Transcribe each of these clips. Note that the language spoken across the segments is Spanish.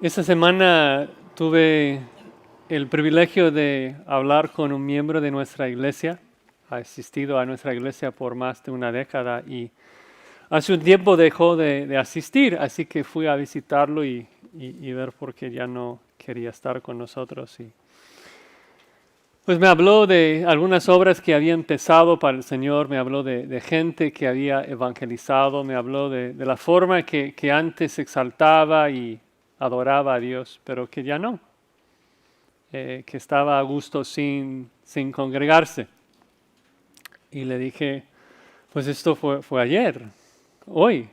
Esta semana tuve el privilegio de hablar con un miembro de nuestra iglesia. Ha asistido a nuestra iglesia por más de una década y hace un tiempo dejó de asistir, así que fui a visitarlo y ver por qué ya no quería estar con nosotros. Pues me habló de algunas obras que había empezado para el Señor, me habló de gente que había evangelizado, me habló de la forma que antes exaltaba y adoraba a Dios, pero que ya no, que estaba a gusto sin congregarse. Y le dije, pues esto fue ayer, hoy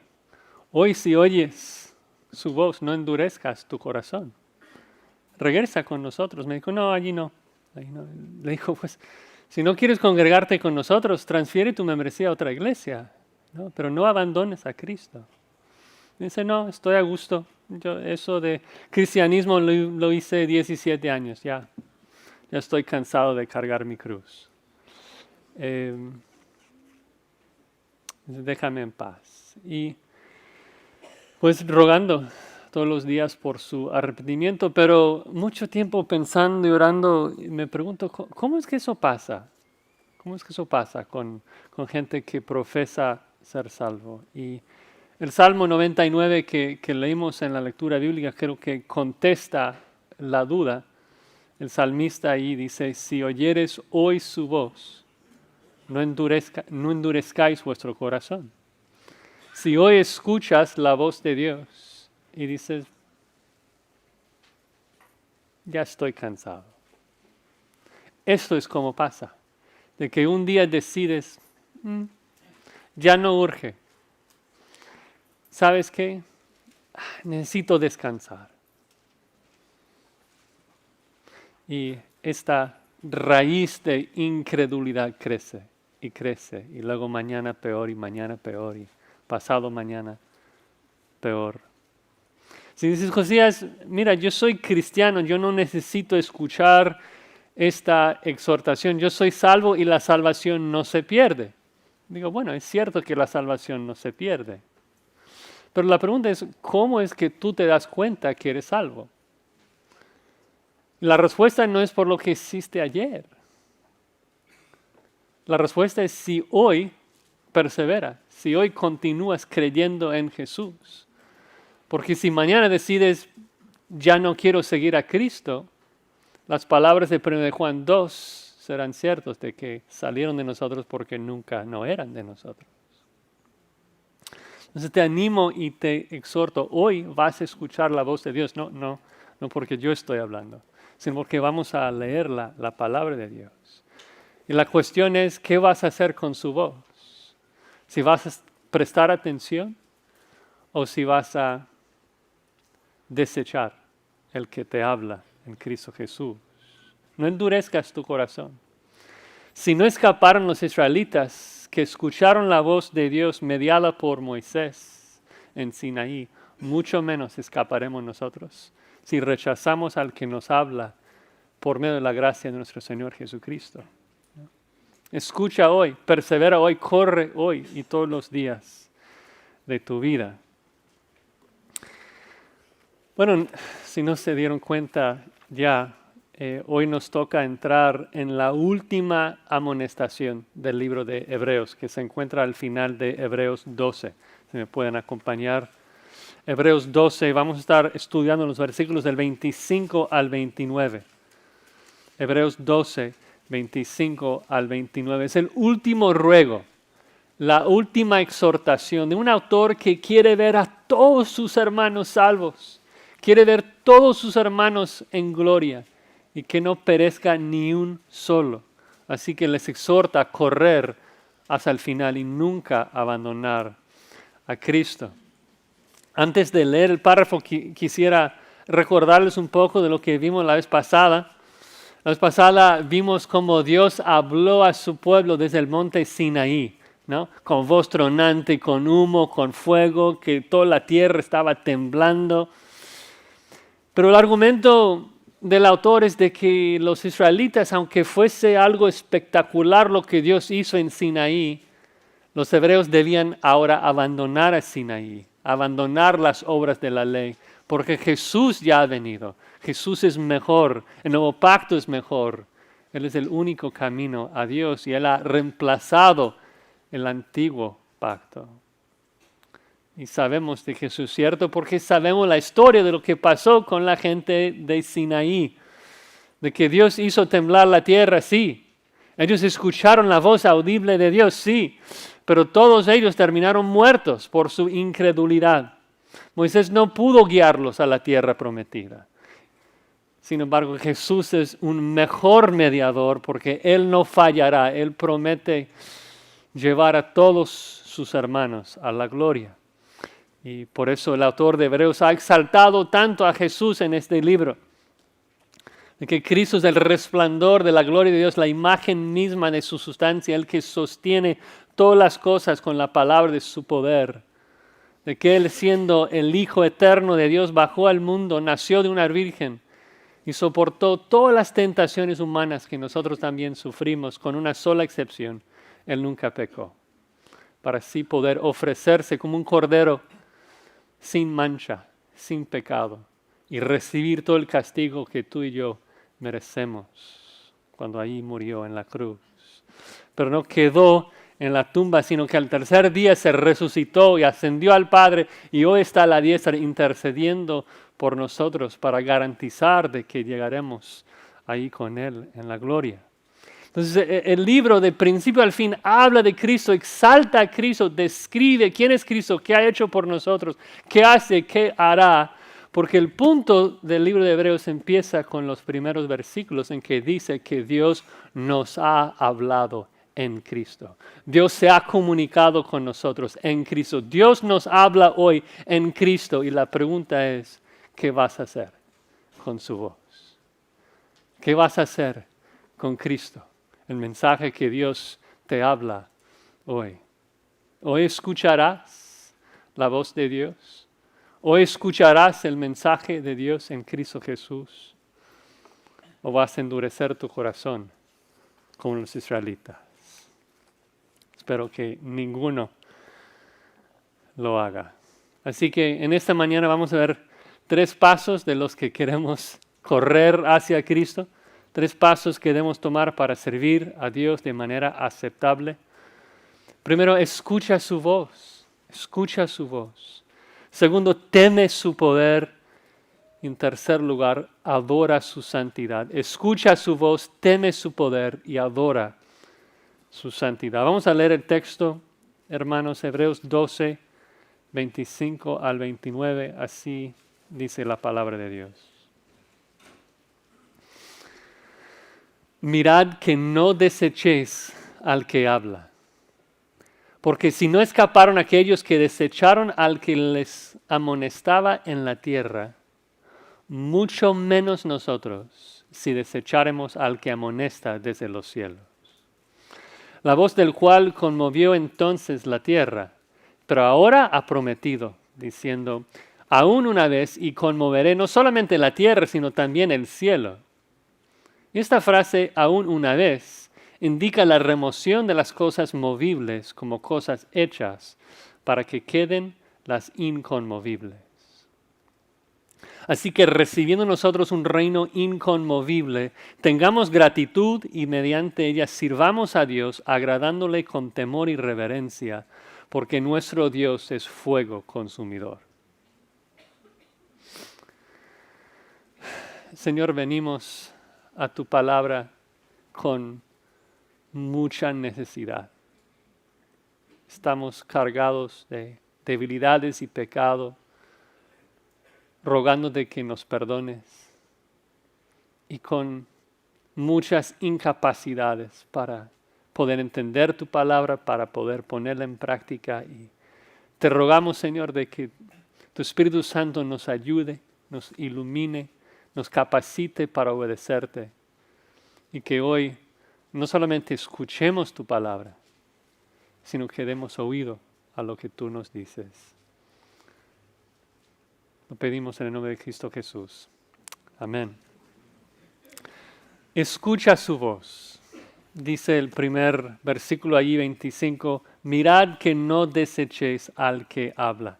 si oyes su voz, no endurezcas tu corazón. Regresa con nosotros. Me dijo, no, allí no. Le dijo, pues, si no quieres congregarte con nosotros, transfiere tu membresía a otra iglesia, ¿no? Pero no abandones a Cristo. Dice, no, estoy a gusto. Yo eso de cristianismo lo hice 17 años, ya estoy cansado de cargar mi cruz. Déjame en paz. Y pues rogando todos los días por su arrepentimiento, pero mucho tiempo pensando y orando, me pregunto, ¿cómo es que eso pasa? ¿Cómo es que eso pasa con gente que profesa ser salvo? Y el Salmo 99 que leímos en la lectura bíblica creo que contesta la duda. El salmista ahí dice, si oyeres hoy su voz, no endurezcáis vuestro corazón. Si hoy escuchas la voz de Dios y dices, ya estoy cansado. Esto es como pasa, de que un día decides, ya no urge. ¿Sabes qué? Necesito descansar. Y esta raíz de incredulidad crece y crece. Y luego mañana peor y pasado mañana peor. Si dices, Josías, mira, yo soy cristiano, yo no necesito escuchar esta exhortación. Yo soy salvo y la salvación no se pierde. Digo, bueno, es cierto que la salvación no se pierde. Pero la pregunta es, ¿cómo es que tú te das cuenta que eres salvo? La respuesta no es por lo que hiciste ayer. La respuesta es si hoy perseveras, si hoy continúas creyendo en Jesús. Porque si mañana decides, ya no quiero seguir a Cristo, las palabras de 1 Juan 2 serán ciertas de que salieron de nosotros porque nunca no eran de nosotros. Entonces te animo y te exhorto, hoy vas a escuchar la voz de Dios, no porque yo estoy hablando, sino porque vamos a leer la palabra de Dios. Y la cuestión es, ¿qué vas a hacer con su voz? Si vas a prestar atención o si vas a desechar el que te habla en Cristo Jesús. No endurezcas tu corazón. Si no escaparon los israelitas que escucharon la voz de Dios mediada por Moisés en Sinaí, mucho menos escaparemos nosotros si rechazamos al que nos habla por medio de la gracia de nuestro Señor Jesucristo. Escucha hoy, persevera hoy, corre hoy y todos los días de tu vida. Bueno, si no se dieron cuenta ya, hoy nos toca entrar en la última amonestación del libro de Hebreos, que se encuentra al final de Hebreos 12. Si me pueden acompañar. Hebreos 12, vamos a estar estudiando los versículos del 25 al 29. Hebreos 12, 25 al 29. Es el último ruego, la última exhortación de un autor que quiere ver a todos sus hermanos salvos. Quiere ver todos sus hermanos en gloria y que no perezca ni un solo. Así que les exhorta a correr hasta el final y nunca abandonar a Cristo. Antes de leer el párrafo, quisiera recordarles un poco de lo que vimos la vez pasada. La vez pasada vimos cómo Dios habló a su pueblo desde el monte Sinaí, ¿no? Con voz tronante, con humo, con fuego, que toda la tierra estaba temblando. Pero el argumento del autor es de que los israelitas, aunque fuese algo espectacular lo que Dios hizo en Sinaí, los hebreos debían ahora abandonar a Sinaí, abandonar las obras de la ley, porque Jesús ya ha venido. Jesús es mejor, el nuevo pacto es mejor. Él es el único camino a Dios y Él ha reemplazado el antiguo pacto. Y sabemos de Jesús, ¿cierto? Porque sabemos la historia de lo que pasó con la gente de Sinaí. De que Dios hizo temblar la tierra, sí. Ellos escucharon la voz audible de Dios, sí. Pero todos ellos terminaron muertos por su incredulidad. Moisés no pudo guiarlos a la tierra prometida. Sin embargo, Jesús es un mejor mediador porque Él no fallará. Él promete llevar a todos sus hermanos a la gloria. Y por eso el autor de Hebreos ha exaltado tanto a Jesús en este libro. De que Cristo es el resplandor de la gloria de Dios, la imagen misma de su sustancia, el que sostiene todas las cosas con la palabra de su poder. De que Él, siendo el Hijo eterno de Dios, bajó al mundo, nació de una virgen y soportó todas las tentaciones humanas que nosotros también sufrimos, con una sola excepción: Él nunca pecó, para así poder ofrecerse como un cordero sin mancha, sin pecado, y recibir todo el castigo que tú y yo merecemos cuando ahí murió en la cruz. Pero no quedó en la tumba, sino que al tercer día se resucitó y ascendió al Padre, y hoy está a la diestra intercediendo por nosotros para garantizar de que llegaremos ahí con Él en la gloria. Entonces el libro de principio al fin habla de Cristo, exalta a Cristo, describe quién es Cristo, qué ha hecho por nosotros, qué hace, qué hará. Porque el punto del libro de Hebreos empieza con los primeros versículos en que dice que Dios nos ha hablado en Cristo. Dios se ha comunicado con nosotros en Cristo. Dios nos habla hoy en Cristo y la pregunta es, ¿qué vas a hacer con su voz? ¿Qué vas a hacer con Cristo? El mensaje que Dios te habla hoy. ¿Hoy escucharás la voz de Dios? ¿O escucharás el mensaje de Dios en Cristo Jesús? ¿O vas a endurecer tu corazón como los israelitas? Espero que ninguno lo haga. Así que en esta mañana vamos a ver 3 pasos de los que queremos correr hacia Cristo. 3 pasos que debemos tomar para servir a Dios de manera aceptable. Primero, escucha su voz. Escucha su voz. Segundo, teme su poder. En tercer lugar, adora su santidad. Escucha su voz, teme su poder y adora su santidad. Vamos a leer el texto, hermanos, Hebreos 12, 25 al 29. Así dice la palabra de Dios. Mirad que no desechéis al que habla. Porque si no escaparon aquellos que desecharon al que les amonestaba en la tierra, mucho menos nosotros si desecháremos al que amonesta desde los cielos. La voz del cual conmovió entonces la tierra, pero ahora ha prometido, diciendo, aún una vez y conmoveré no solamente la tierra, sino también el cielo. Y esta frase, aún una vez, indica la remoción de las cosas movibles como cosas hechas para que queden las inconmovibles. Así que recibiendo nosotros un reino inconmovible, tengamos gratitud y mediante ella sirvamos a Dios agradándole con temor y reverencia, porque nuestro Dios es fuego consumidor. Señor, venimos a tu palabra con mucha necesidad. Estamos cargados de debilidades y pecado, rogándote que nos perdones y con muchas incapacidades para poder entender tu palabra, para poder ponerla en práctica. Y te rogamos, Señor, de que tu Espíritu Santo nos ayude, nos ilumine, nos capacite para obedecerte y que hoy no solamente escuchemos tu palabra, sino que demos oído a lo que tú nos dices. Lo pedimos en el nombre de Cristo Jesús. Amén. Escucha su voz. Dice el primer versículo allí 25, mirad que no desechéis al que habla.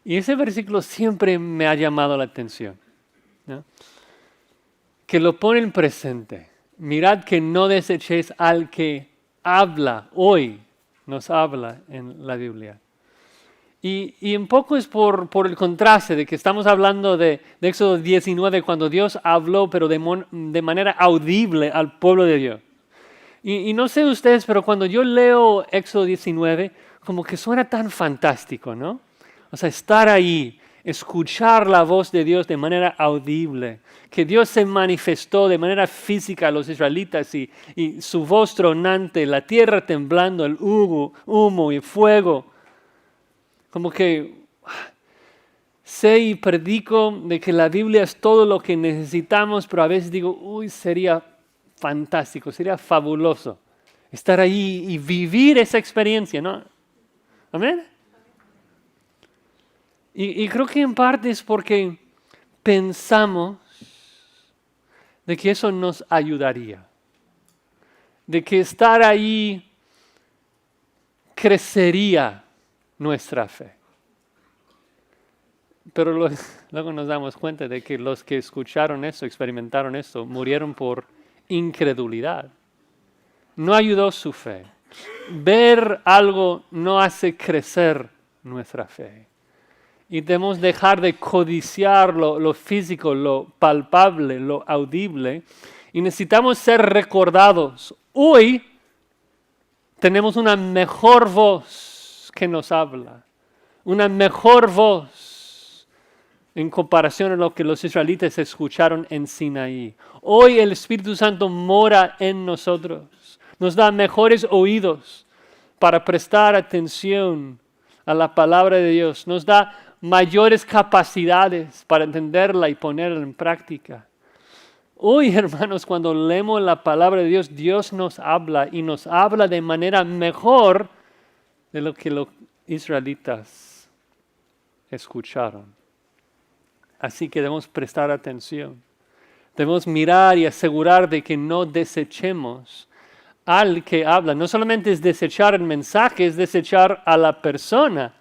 Y ese versículo siempre me ha llamado la atención, ¿no? Que lo pone en presente. Mirad que no desechéis al que habla, hoy nos habla en la Biblia. Y un poco es por el contraste de que estamos hablando de Éxodo 19, cuando Dios habló, pero de manera audible al pueblo de Dios. Y no sé ustedes, pero cuando yo leo Éxodo 19, como que suena tan fantástico, ¿no? O sea, estar ahí, escuchar la voz de Dios de manera audible, que Dios se manifestó de manera física a los israelitas y su voz tronante, la tierra temblando, el humo y fuego. Como que sé y predico de que la Biblia es todo lo que necesitamos, pero a veces digo, uy, sería fantástico, sería fabuloso estar ahí y vivir esa experiencia, ¿no? ¿Amén? Y creo que en parte es porque pensamos de que eso nos ayudaría, de que estar ahí crecería nuestra fe. Pero luego nos damos cuenta de que los que escucharon eso, experimentaron eso, murieron por incredulidad. No ayudó su fe. Ver algo no hace crecer nuestra fe. Y debemos dejar de codiciar lo físico, lo palpable, lo audible. Y necesitamos ser recordados. Hoy tenemos una mejor voz que nos habla. Una mejor voz en comparación a lo que los israelitas escucharon en Sinaí. Hoy el Espíritu Santo mora en nosotros. Nos da mejores oídos para prestar atención a la palabra de Dios. Nos da mayores capacidades para entenderla y ponerla en práctica. Hoy, hermanos, cuando leemos la palabra de Dios, Dios nos habla y nos habla de manera mejor de lo que los israelitas escucharon. Así que debemos prestar atención. Debemos mirar y asegurar de que no desechemos al que habla. No solamente es desechar el mensaje, es desechar a la persona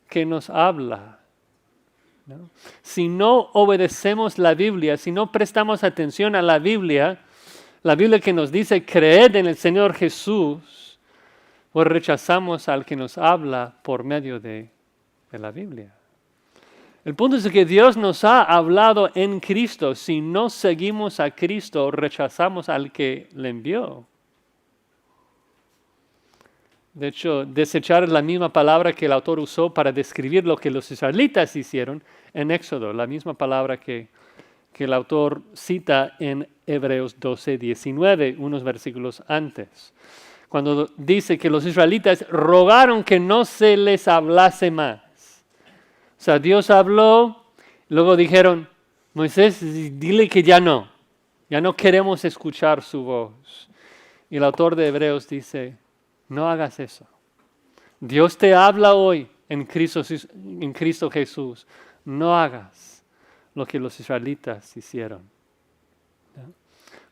que nos habla, ¿no? Si no obedecemos la Biblia, si no prestamos atención a la Biblia que nos dice creed en el Señor Jesús, pues rechazamos al que nos habla por medio de la Biblia. El punto es que Dios nos ha hablado en Cristo. Si no seguimos a Cristo, rechazamos al que le envió. De hecho, desechar es la misma palabra que el autor usó para describir lo que los israelitas hicieron en Éxodo, la misma palabra que el autor cita en Hebreos 12:19, unos versículos antes, cuando dice que los israelitas rogaron que no se les hablase más. O sea, Dios habló, luego dijeron, Moisés, dile que ya no queremos escuchar su voz. Y el autor de Hebreos dice, no hagas eso. Dios te habla hoy en Cristo Jesús. No hagas lo que los israelitas hicieron. ¿No?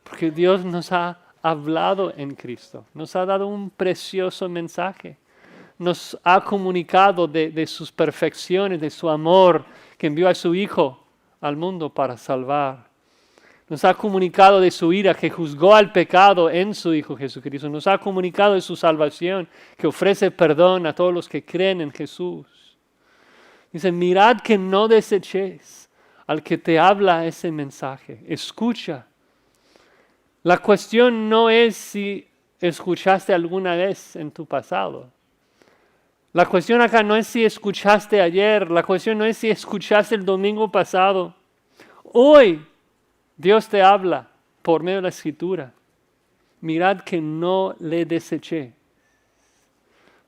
Porque Dios nos ha hablado en Cristo. Nos ha dado un precioso mensaje. Nos ha comunicado de sus perfecciones, de su amor, que envió a su Hijo al mundo para salvar. Nos ha comunicado de su ira, que juzgó al pecado en su Hijo Jesucristo. Nos ha comunicado de su salvación, que ofrece perdón a todos los que creen en Jesús. Dice, mirad que no desechéis al que te habla ese mensaje. Escucha. La cuestión no es si escuchaste alguna vez en tu pasado. La cuestión acá no es si escuchaste ayer. La cuestión no es si escuchaste el domingo pasado. Hoy Dios te habla por medio de la Escritura. Mirad que no le deseché.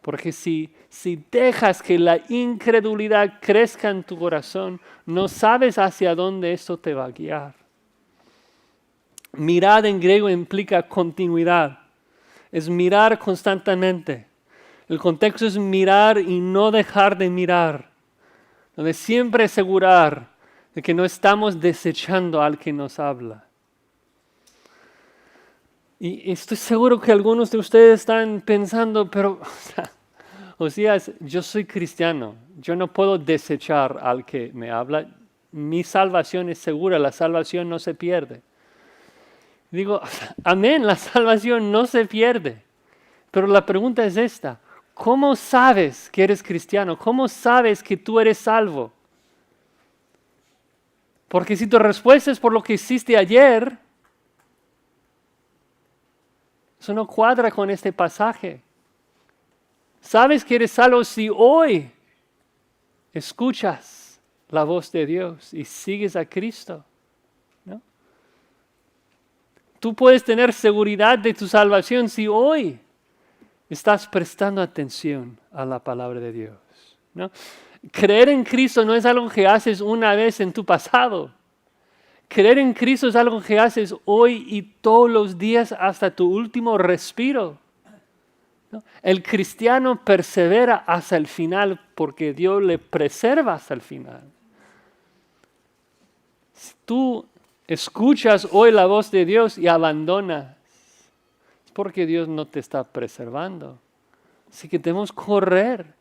Porque si dejas que la incredulidad crezca en tu corazón, no sabes hacia dónde esto te va a guiar. Mirad en griego implica continuidad. Es mirar constantemente. El contexto es mirar y no dejar de mirar. Donde siempre asegurar de que no estamos desechando al que nos habla. Y estoy seguro que algunos de ustedes están pensando, pero, Josías, yo soy cristiano, yo no puedo desechar al que me habla. Mi salvación es segura, la salvación no se pierde. Digo, amén, la salvación no se pierde. Pero la pregunta es esta, ¿cómo sabes que eres cristiano? ¿Cómo sabes que tú eres salvo? Porque si tu respuesta es por lo que hiciste ayer, eso no cuadra con este pasaje. Sabes que eres salvo si hoy escuchas la voz de Dios y sigues a Cristo, ¿no? Tú puedes tener seguridad de tu salvación si hoy estás prestando atención a la palabra de Dios, ¿no? Creer en Cristo no es algo que haces una vez en tu pasado. Creer en Cristo es algo que haces hoy y todos los días hasta tu último respiro, ¿no? El cristiano persevera hasta el final porque Dios le preserva hasta el final. Si tú escuchas hoy la voz de Dios y abandonas, es porque Dios no te está preservando. Así que debemos correr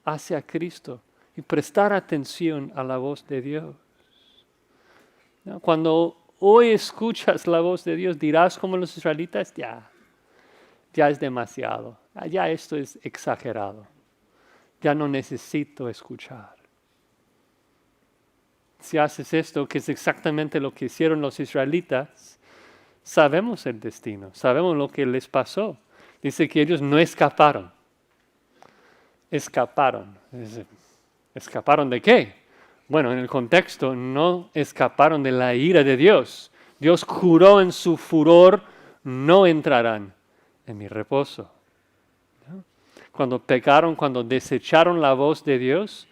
hacia Cristo y prestar atención a la voz de Dios. ¿No? Cuando hoy escuchas la voz de Dios, dirás como los israelitas, ya es demasiado, ya esto es exagerado, ya no necesito escuchar. Si haces esto, que es exactamente lo que hicieron los israelitas, sabemos el destino, sabemos lo que les pasó. Dice que ellos no escaparon. Escaparon. ¿Escaparon de qué? Bueno, en el contexto, no escaparon de la ira de Dios. Dios juró en su furor, no entrarán en mi reposo. ¿No? Cuando pecaron, cuando desecharon la voz de Dios,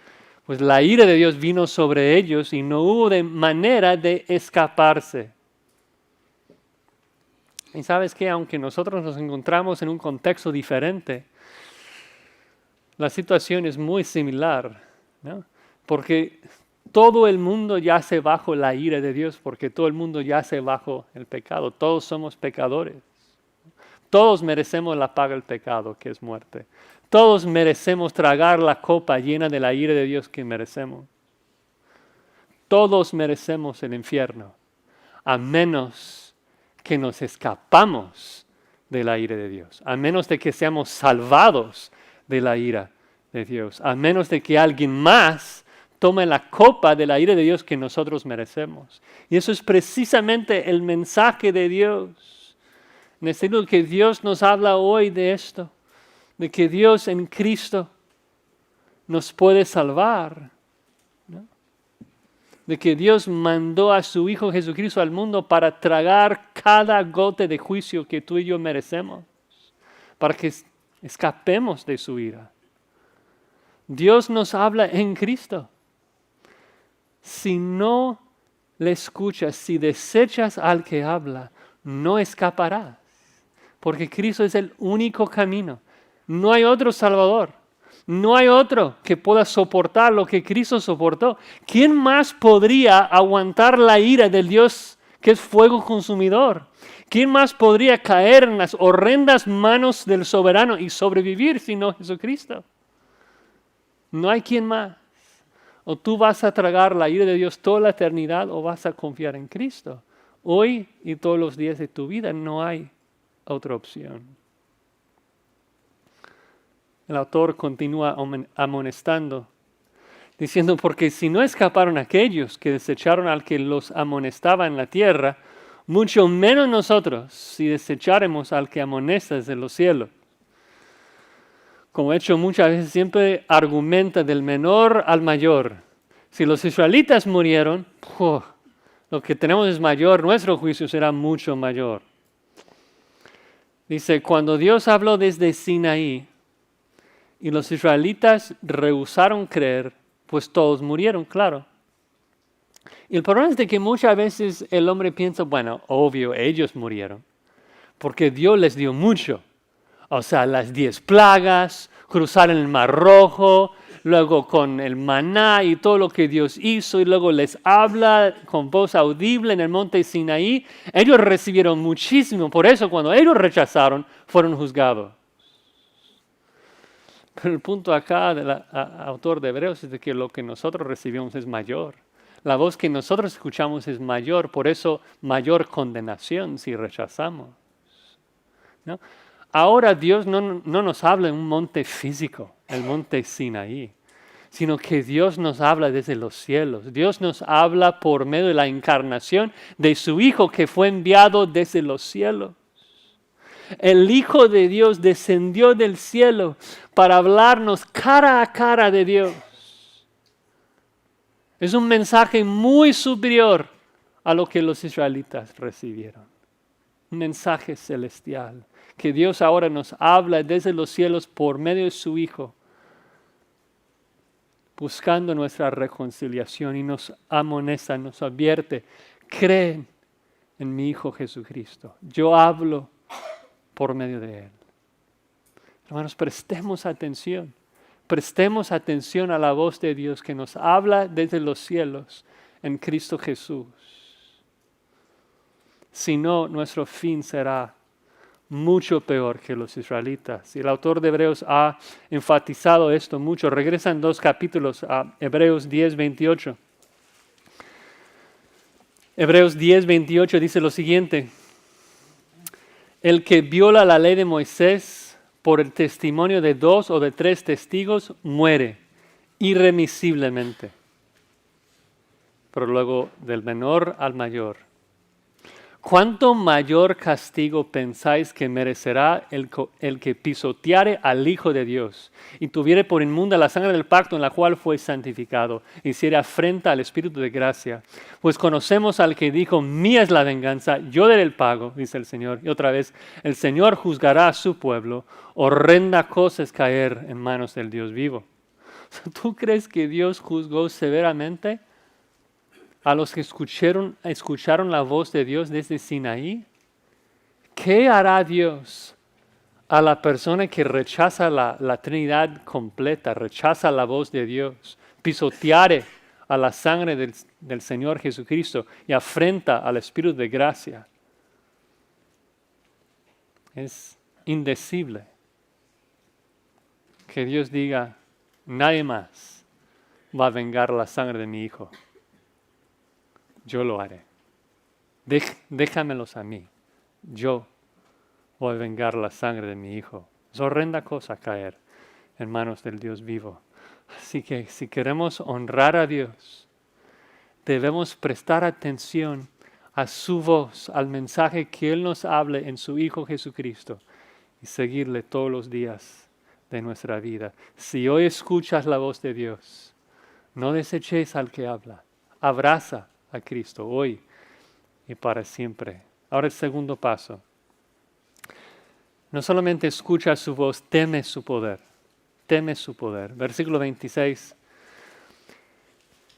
pues la ira de Dios vino sobre ellos y no hubo de manera de escaparse. Y sabes que aunque nosotros nos encontramos en un contexto diferente, la situación es muy similar, ¿no? Porque todo el mundo yace bajo la ira de Dios, porque todo el mundo yace bajo el pecado. Todos somos pecadores. Todos merecemos la paga del pecado, que es muerte. Todos merecemos tragar la copa llena de la ira de Dios que merecemos. Todos merecemos el infierno, a menos que nos escapamos de la ira de Dios, a menos de que seamos salvados de la ira de Dios, a menos de que alguien más tome la copa de la ira de Dios que nosotros merecemos. Y eso es precisamente el mensaje de Dios. Necesito que Dios nos habla hoy de esto, de que Dios en Cristo nos puede salvar, ¿no? De que Dios mandó a su Hijo Jesucristo al mundo para tragar cada gota de juicio que tú y yo merecemos, para que escapemos de su ira. Dios nos habla en Cristo. Si no le escuchas, si desechas al que habla, no escaparás, porque Cristo es el único camino. No hay otro Salvador. No hay otro que pueda soportar lo que Cristo soportó. ¿Quién más podría aguantar la ira del Dios que es fuego consumidor? ¿Quién más podría caer en las horrendas manos del soberano y sobrevivir sino Jesucristo? No hay quien más. O tú vas a tragar la ira de Dios toda la eternidad o vas a confiar en Cristo. Hoy y todos los días de tu vida no hay otra opción. El autor continúa amonestando, diciendo, porque si no escaparon aquellos que desecharon al que los amonestaba en la tierra, mucho menos nosotros si desecharemos al que amonesta desde los cielos. Como he hecho muchas veces, siempre argumenta del menor al mayor. Si los israelitas murieron, lo que tenemos es mayor, nuestro juicio será mucho mayor. Dice, cuando Dios habló desde Sinaí y los israelitas rehusaron creer, pues todos murieron, claro. Y el problema es de que muchas veces el hombre piensa, bueno, obvio, ellos murieron, porque Dios les dio mucho. O sea, las 10 plagas, cruzar el Mar Rojo, luego con el maná y todo lo que Dios hizo, y luego les habla con voz audible en el monte Sinaí. Ellos recibieron muchísimo, por eso cuando ellos rechazaron, fueron juzgados. Pero el punto acá del autor de Hebreos es de que lo que nosotros recibimos es mayor. La voz que nosotros escuchamos es mayor, por eso mayor condenación si rechazamos, ¿no? Ahora Dios no nos habla en un monte físico, el monte Sinaí, sino que Dios nos habla desde los cielos. Dios nos habla por medio de la encarnación de su Hijo que fue enviado desde los cielos. El Hijo de Dios descendió del cielo para hablarnos cara a cara de Dios. Es un mensaje muy superior a lo que los israelitas recibieron. Un mensaje celestial, que Dios ahora nos habla desde los cielos por medio de su Hijo, buscando nuestra reconciliación y nos amonesta, nos advierte, creen en mi Hijo Jesucristo. Yo hablo por medio de Él. Hermanos, prestemos atención a la voz de Dios que nos habla desde los cielos en Cristo Jesús. Si no, nuestro fin será mucho peor que los israelitas. Y el autor de Hebreos ha enfatizado esto mucho. Regresan 2 capítulos a Hebreos 10:28. Hebreos 10:28 dice lo siguiente: el que viola la ley de Moisés por el testimonio de 2 o de 3 testigos muere irremisiblemente. Pero luego del menor al mayor. ¿Cuánto mayor castigo pensáis que merecerá el que pisoteare al Hijo de Dios y tuviere por inmunda la sangre del pacto en la cual fue santificado, y hiciere afrenta al Espíritu de gracia? Pues conocemos al que dijo, mía es la venganza, yo daré el pago, dice el Señor. Y otra vez, el Señor juzgará a su pueblo, horrenda cosa es caer en manos del Dios vivo. ¿Tú crees que Dios juzgó severamente a los que escucharon la voz de Dios desde Sinaí? ¿Qué hará Dios a la persona que rechaza la Trinidad completa, rechaza la voz de Dios, pisoteare a la sangre del Señor Jesucristo y afrenta al Espíritu de gracia? Es indecible que Dios diga, nadie más va a vengar la sangre de mi Hijo. Yo lo haré. Déjamelos a mí. Yo voy a vengar la sangre de mi Hijo. Es horrenda cosa caer en manos del Dios vivo. Así que si queremos honrar a Dios, debemos prestar atención a su voz, al mensaje que Él nos hable en su Hijo Jesucristo y seguirle todos los días de nuestra vida. Si hoy escuchas la voz de Dios, no deseches al que habla. Abraza a Cristo hoy y para siempre. Ahora el segundo paso. No solamente escucha su voz, teme su poder. Teme su poder. Versículo 26.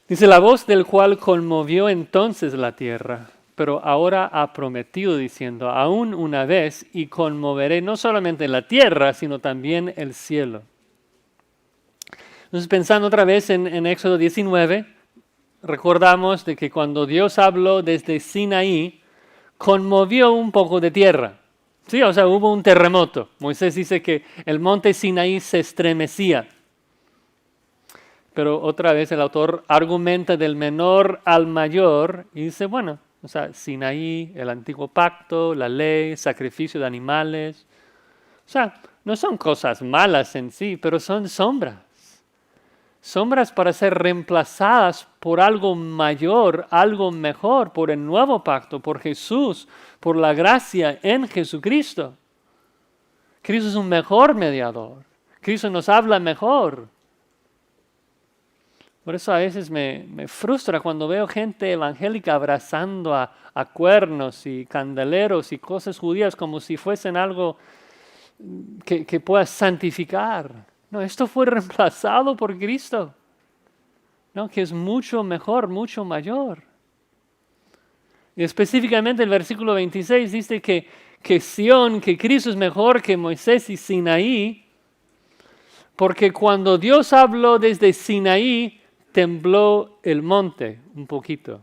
Dice, la voz del cual conmovió entonces la tierra, pero ahora ha prometido diciendo, aún una vez, y conmoveré no solamente la tierra, sino también el cielo. Entonces, pensando otra vez en Éxodo 19, recordamos de que cuando Dios habló desde Sinaí, conmovió un poco de tierra. Sí, o sea, hubo un terremoto. Moisés dice que el monte Sinaí se estremecía. Pero otra vez el autor argumenta del menor al mayor y dice, bueno, o sea, Sinaí, el antiguo pacto, la ley, sacrificio de animales. O sea, no son cosas malas en sí, pero son sombras. Sombras para ser reemplazadas por algo mayor, algo mejor, por el nuevo pacto, por Jesús, por la gracia en Jesucristo. Cristo es un mejor mediador. Cristo nos habla mejor. Por eso a veces me frustra cuando veo gente evangélica abrazando a cuernos y candeleros y cosas judías como si fuesen algo que pueda santificar. No, esto fue reemplazado por Cristo, ¿no? Que es mucho mejor, mucho mayor. Y específicamente el versículo 26 dice que Sión, que Cristo es mejor que Moisés y Sinaí, porque cuando Dios habló desde Sinaí, tembló el monte un poquito.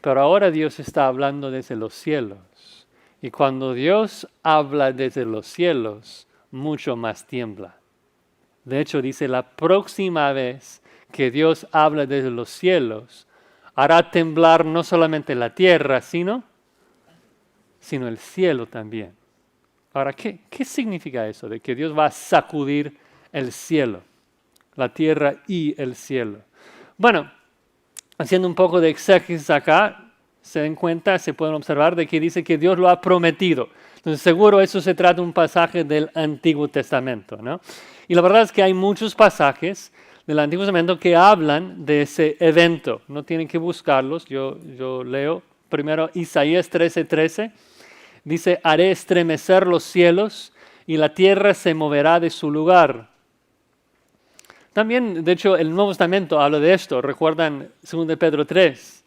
Pero ahora Dios está hablando desde los cielos. Y cuando Dios habla desde los cielos, mucho más tiembla. De hecho, dice, la próxima vez que Dios habla desde los cielos, hará temblar no solamente la tierra, sino el cielo también. Ahora, ¿qué significa eso de que Dios va a sacudir el cielo, la tierra y el cielo? Bueno, haciendo un poco de exégesis acá, se den cuenta, se pueden observar de que dice que Dios lo ha prometido. Entonces seguro eso se trata de un pasaje del Antiguo Testamento, ¿no? Y la verdad es que hay muchos pasajes del Antiguo Testamento que hablan de ese evento. No tienen que buscarlos, yo leo primero Isaías 13:13. Dice, haré estremecer los cielos y la tierra se moverá de su lugar. También, de hecho, el Nuevo Testamento habla de esto. ¿Recuerdan 2 Pedro 3?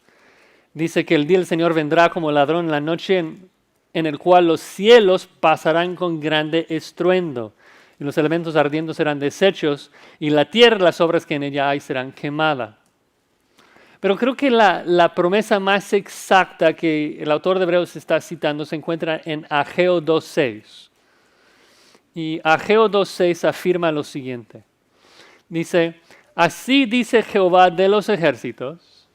Dice que el día del Señor vendrá como ladrón en la noche en el cual los cielos pasarán con grande estruendo y los elementos ardiendo serán deshechos y la tierra y las obras que en ella hay serán quemadas. Pero creo que la promesa más exacta que el autor de Hebreos está citando se encuentra en Ageo 2:6. Y Ageo 2:6 afirma lo siguiente. Dice, así dice Jehová de los ejércitos,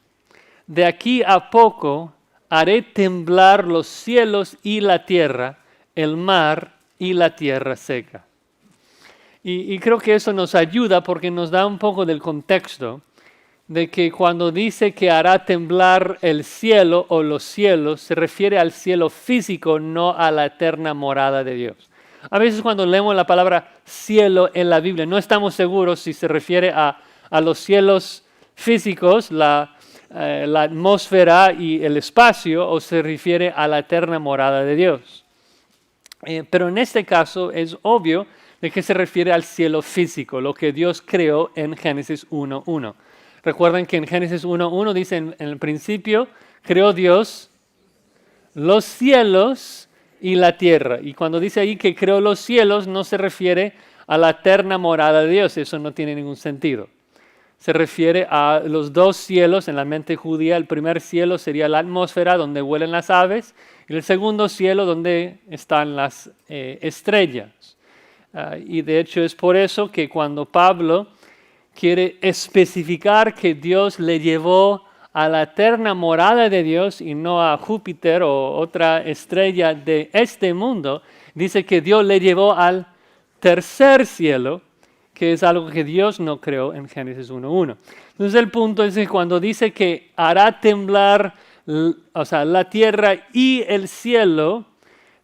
de aquí a poco haré temblar los cielos y la tierra, el mar y la tierra seca. Y creo que eso nos ayuda porque nos da un poco del contexto de que cuando dice que hará temblar el cielo o los cielos, se refiere al cielo físico, no a la eterna morada de Dios. A veces cuando leemos la palabra cielo en la Biblia, no estamos seguros si se refiere a los cielos físicos, la atmósfera y el espacio, o se refiere a la eterna morada de Dios. Pero en este caso es obvio de que se refiere al cielo físico, lo que Dios creó en Génesis 1:1. Recuerden que en Génesis 1:1 dice, en el principio creó Dios los cielos y la tierra. Y cuando dice ahí que creó los cielos, no se refiere a la eterna morada de Dios. Eso no tiene ningún sentido. Se refiere a los dos cielos en la mente judía. El primer cielo sería la atmósfera donde vuelan las aves y el segundo cielo donde están las estrellas. Y de hecho es por eso que cuando Pablo quiere especificar que Dios le llevó a la eterna morada de Dios y no a Júpiter o otra estrella de este mundo, dice que Dios le llevó al tercer cielo, que es algo que Dios no creó en Génesis 1:1. Entonces el punto es que cuando dice que hará temblar, la tierra y el cielo,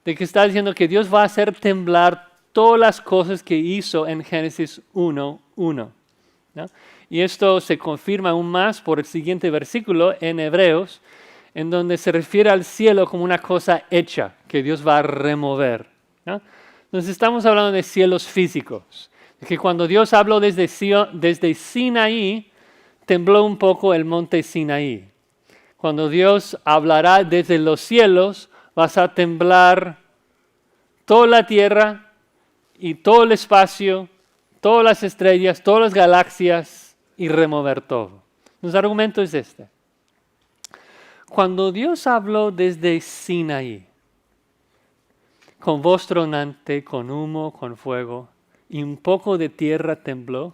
de que está diciendo que Dios va a hacer temblar todas las cosas que hizo en Génesis 1:1. ¿no? Y esto se confirma aún más por el siguiente versículo en Hebreos, en donde se refiere al cielo como una cosa hecha que Dios va a remover. ¿no? Entonces estamos hablando de cielos físicos. Que cuando Dios habló desde Sinaí, tembló un poco el monte Sinaí. Cuando Dios hablará desde los cielos, vas a temblar toda la tierra y todo el espacio, todas las estrellas, todas las galaxias y remover todo. Nuestro argumento es este. Cuando Dios habló desde Sinaí, con voz tronante, con humo, con fuego, y un poco de tierra tembló,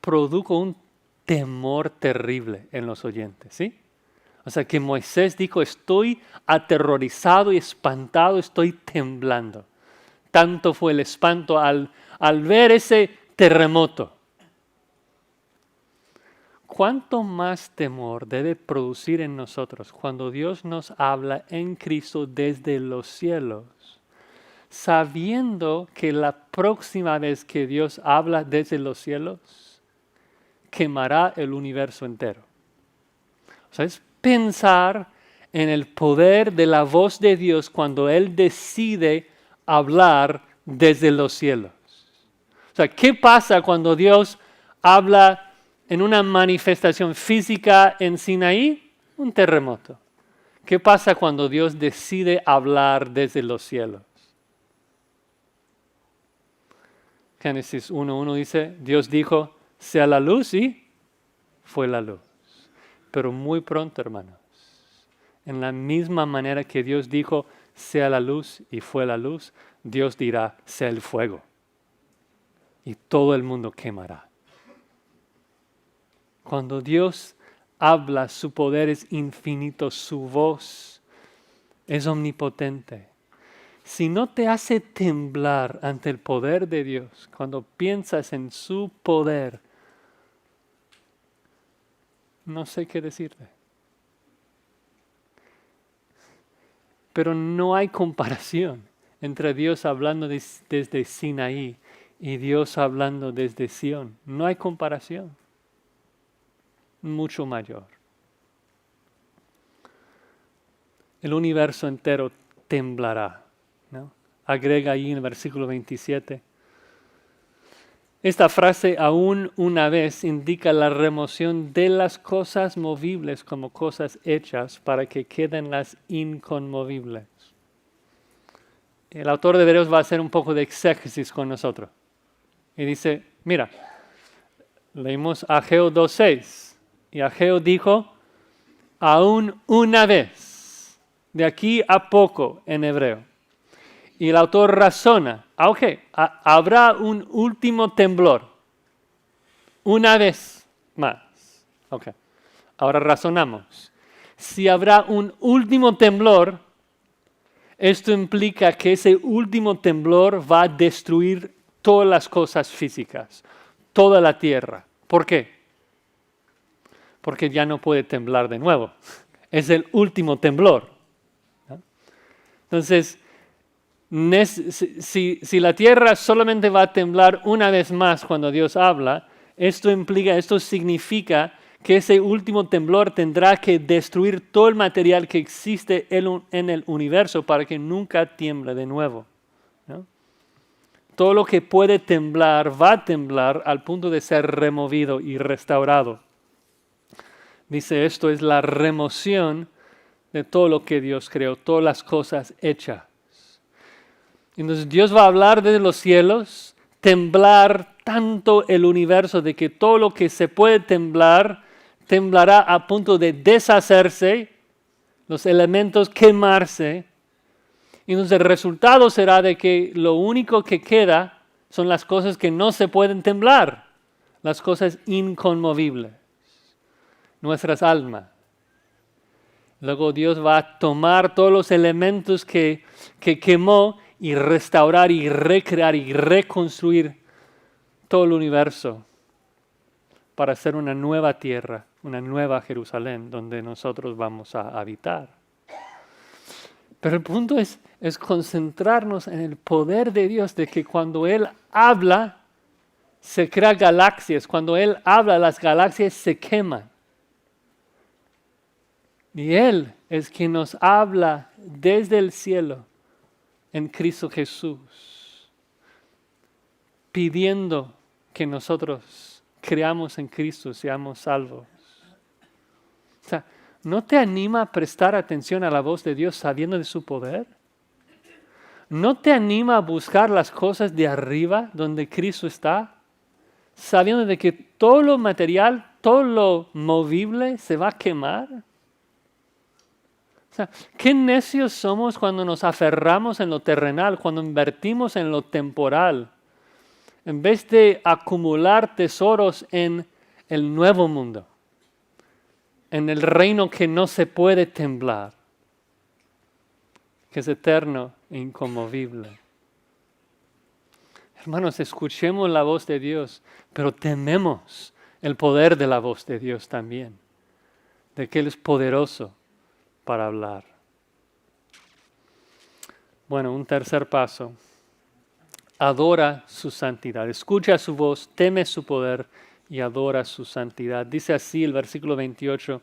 produjo un temor terrible en los oyentes, ¿sí? O sea que Moisés dijo, estoy aterrorizado y espantado, estoy temblando. Tanto fue el espanto al ver ese terremoto. ¿Cuánto más temor debe producir en nosotros cuando Dios nos habla en Cristo desde los cielos, sabiendo que la próxima vez que Dios habla desde los cielos, quemará el universo entero? O sea, es pensar en el poder de la voz de Dios cuando Él decide hablar desde los cielos. O sea, ¿qué pasa cuando Dios habla en una manifestación física en Sinaí? Un terremoto. ¿Qué pasa cuando Dios decide hablar desde los cielos? Génesis 1:1 dice, Dios dijo, sea la luz y fue la luz. Pero muy pronto, hermanos, en la misma manera que Dios dijo, sea la luz y fue la luz, Dios dirá, sea el fuego. y todo el mundo quemará. Cuando Dios habla, su poder es infinito, su voz es omnipotente. Si no te hace temblar ante el poder de Dios, cuando piensas en su poder, no sé qué decirte. Pero no hay comparación entre Dios hablando desde Sinaí y Dios hablando desde Sión. No hay comparación. Mucho mayor. El universo entero temblará, ¿no? Agrega ahí en el versículo 27. Esta frase, aún una vez, indica la remoción de las cosas movibles como cosas hechas para que queden las inconmovibles. El autor de Hebreos va a hacer un poco de exégesis con nosotros. Y dice, mira, leímos Ageo 2:6. Y Ageo dijo, aún una vez, de aquí a poco en hebreo. Y el autor razona, habrá un último temblor, una vez más. Ahora razonamos. Si habrá un último temblor, esto implica que ese último temblor va a destruir todas las cosas físicas, toda la tierra. ¿Por qué? Porque ya no puede temblar de nuevo. Es el último temblor, ¿no? Entonces, si la tierra solamente va a temblar una vez más cuando Dios habla, esto significa que ese último temblor tendrá que destruir todo el material que existe en el universo para que nunca tiemble de nuevo, ¿no? Todo lo que puede temblar va a temblar al punto de ser removido y restaurado. Dice, esto es la remoción de todo lo que Dios creó, todas las cosas hechas. Entonces Dios va a hablar desde los cielos, temblar tanto el universo de que todo lo que se puede temblar, temblará a punto de deshacerse, los elementos quemarse. Y entonces el resultado será de que lo único que queda son las cosas que no se pueden temblar, las cosas inconmovibles, nuestras almas. Luego Dios va a tomar todos los elementos que quemó y restaurar y recrear y reconstruir todo el universo para hacer una nueva tierra, una nueva Jerusalén donde nosotros vamos a habitar. Pero el punto es concentrarnos en el poder de Dios, de que cuando Él habla, se crean galaxias. Cuando Él habla, las galaxias se queman. Y Él es quien nos habla desde el cielo en Cristo Jesús, pidiendo que nosotros creamos en Cristo, seamos salvos. O sea, ¿no te anima a prestar atención a la voz de Dios sabiendo de su poder? ¿No te anima a buscar las cosas de arriba donde Cristo está, sabiendo de que todo lo material, todo lo movible se va a quemar? O sea, qué necios somos cuando nos aferramos en lo terrenal, cuando invertimos en lo temporal, en vez de acumular tesoros en el nuevo mundo, en el reino que no se puede temblar, que es eterno e inconmovible. Hermanos, escuchemos la voz de Dios, pero tememos el poder de la voz de Dios también, de que Él es poderoso para hablar. Bueno, un tercer paso. Adora su santidad. Escucha su voz, teme su poder y adora su santidad. Dice así el versículo 28.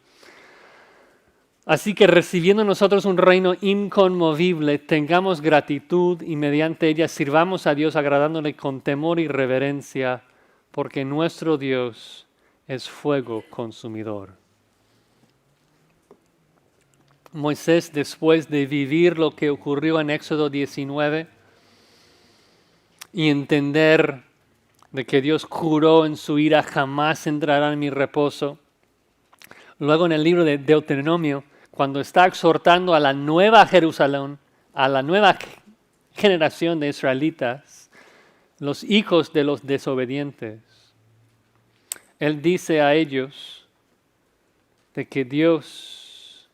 Así que recibiendo nosotros un reino inconmovible, tengamos gratitud y mediante ella sirvamos a Dios agradándole con temor y reverencia, porque nuestro Dios es fuego consumidor. Moisés, después de vivir lo que ocurrió en Éxodo 19 y entender de que Dios juró en su ira, jamás entrará en mi reposo. Luego en el libro de Deuteronomio, cuando está exhortando a la nueva Jerusalén, a la nueva generación de israelitas, los hijos de los desobedientes. Él dice a ellos de que Dios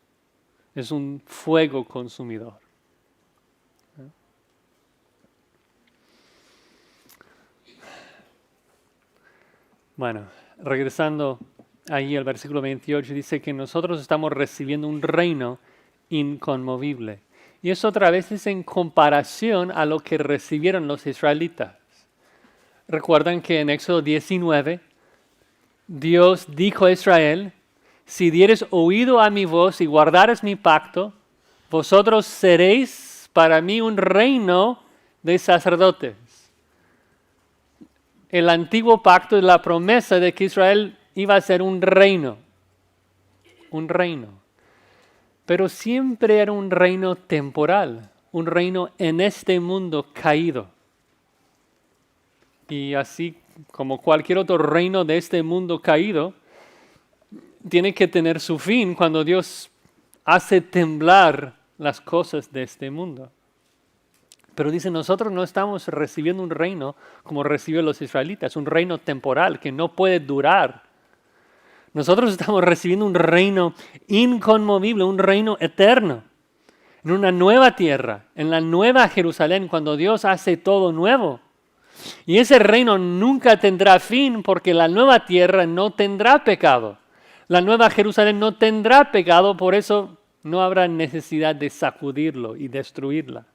es un fuego consumidor. Bueno, regresando ahí al versículo 28, dice que nosotros estamos recibiendo un reino inconmovible. Y eso otra vez es en comparación a lo que recibieron los israelitas. Recuerdan que en Éxodo 19, Dios dijo a Israel, si dieres oído a mi voz y guardares mi pacto, vosotros seréis para mí un reino de sacerdotes. El antiguo pacto es la promesa de que Israel iba a ser un reino. Un reino. Pero siempre era un reino temporal, un reino en este mundo caído. Y así como cualquier otro reino de este mundo caído, tiene que tener su fin cuando Dios hace temblar las cosas de este mundo. Pero dice, nosotros no estamos recibiendo un reino como recibieron los israelitas, un reino temporal que no puede durar. Nosotros estamos recibiendo un reino inconmovible, un reino eterno, en una nueva tierra, en la nueva Jerusalén, cuando Dios hace todo nuevo. Y ese reino nunca tendrá fin porque la nueva tierra no tendrá pecado. La nueva Jerusalén no tendrá pecado, por eso no habrá necesidad de sacudirlo y destruirla.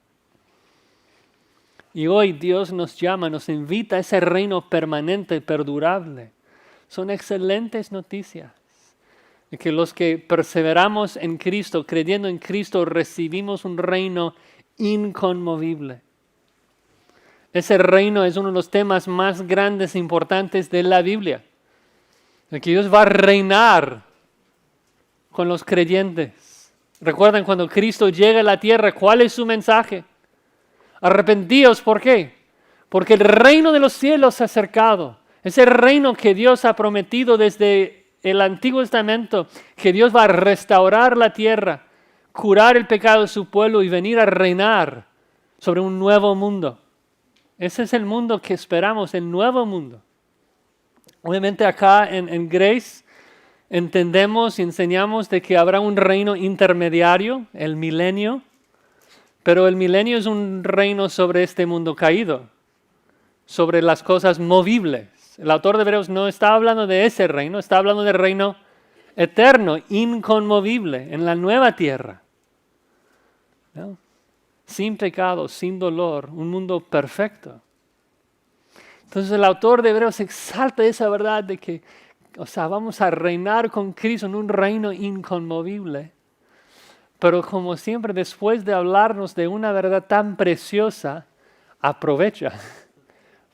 Y hoy Dios nos llama, nos invita a ese reino permanente y perdurable. Son excelentes noticias. De que los que perseveramos en Cristo, creyendo en Cristo, recibimos un reino inconmovible. Ese reino es uno de los temas más grandes e importantes de la Biblia. De que Dios va a reinar con los creyentes. Recuerdan cuando Cristo llega a la tierra, ¿cuál es su mensaje? Arrepentíos, ¿por qué? Porque el reino de los cielos se ha acercado. Ese reino que Dios ha prometido desde el Antiguo Testamento, que Dios va a restaurar la tierra, curar el pecado de su pueblo y venir a reinar sobre un nuevo mundo. Ese es el mundo que esperamos, el nuevo mundo. Obviamente acá en Grace entendemos y enseñamos de que habrá un reino intermediario, el milenio, pero el milenio es un reino sobre este mundo caído, sobre las cosas movibles. El autor de Hebreos no está hablando de ese reino, está hablando del reino eterno, inconmovible, en la nueva tierra. ¿No? Sin pecado, sin dolor, un mundo perfecto. Entonces el autor de Hebreos exalta esa verdad de que, vamos a reinar con Cristo en un reino inconmovible. Pero como siempre, después de hablarnos de una verdad tan preciosa, aprovecha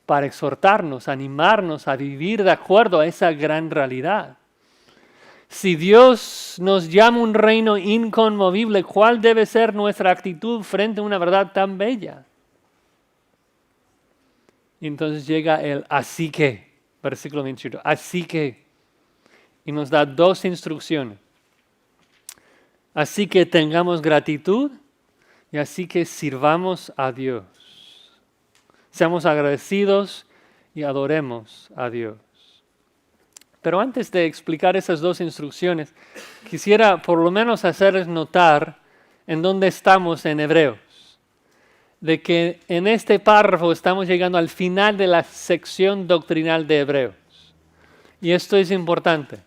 para exhortarnos, animarnos a vivir de acuerdo a esa gran realidad. Si Dios nos llama un reino inconmovible, ¿cuál debe ser nuestra actitud frente a una verdad tan bella? Y entonces llega el así que, versículo 28, así que, y nos da dos instrucciones. Así que tengamos gratitud y así que sirvamos a Dios. Seamos agradecidos y adoremos a Dios. Pero antes de explicar esas dos instrucciones, quisiera por lo menos hacerles notar en dónde estamos en Hebreos. De que en este párrafo estamos llegando al final de la sección doctrinal de Hebreos. Y esto es importante,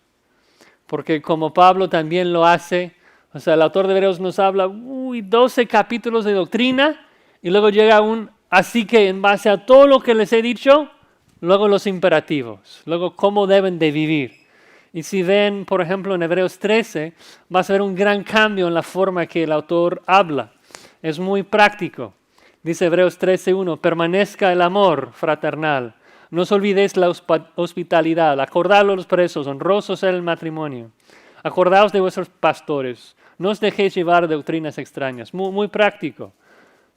porque como Pablo también lo hace, el autor de Hebreos nos habla 12 capítulos de doctrina y luego llega así que en base a todo lo que les he dicho, luego los imperativos, luego cómo deben de vivir. Y si ven, por ejemplo, en Hebreos 13, vas a ver un gran cambio en la forma que el autor habla. Es muy práctico. Dice Hebreos 13:1, permanezca el amor fraternal. No os olvidéis la hospitalidad, acordaos a los presos, honrosos en el matrimonio. Acordaos de vuestros pastores, no os dejéis llevar de doctrinas extrañas. Muy, muy práctico.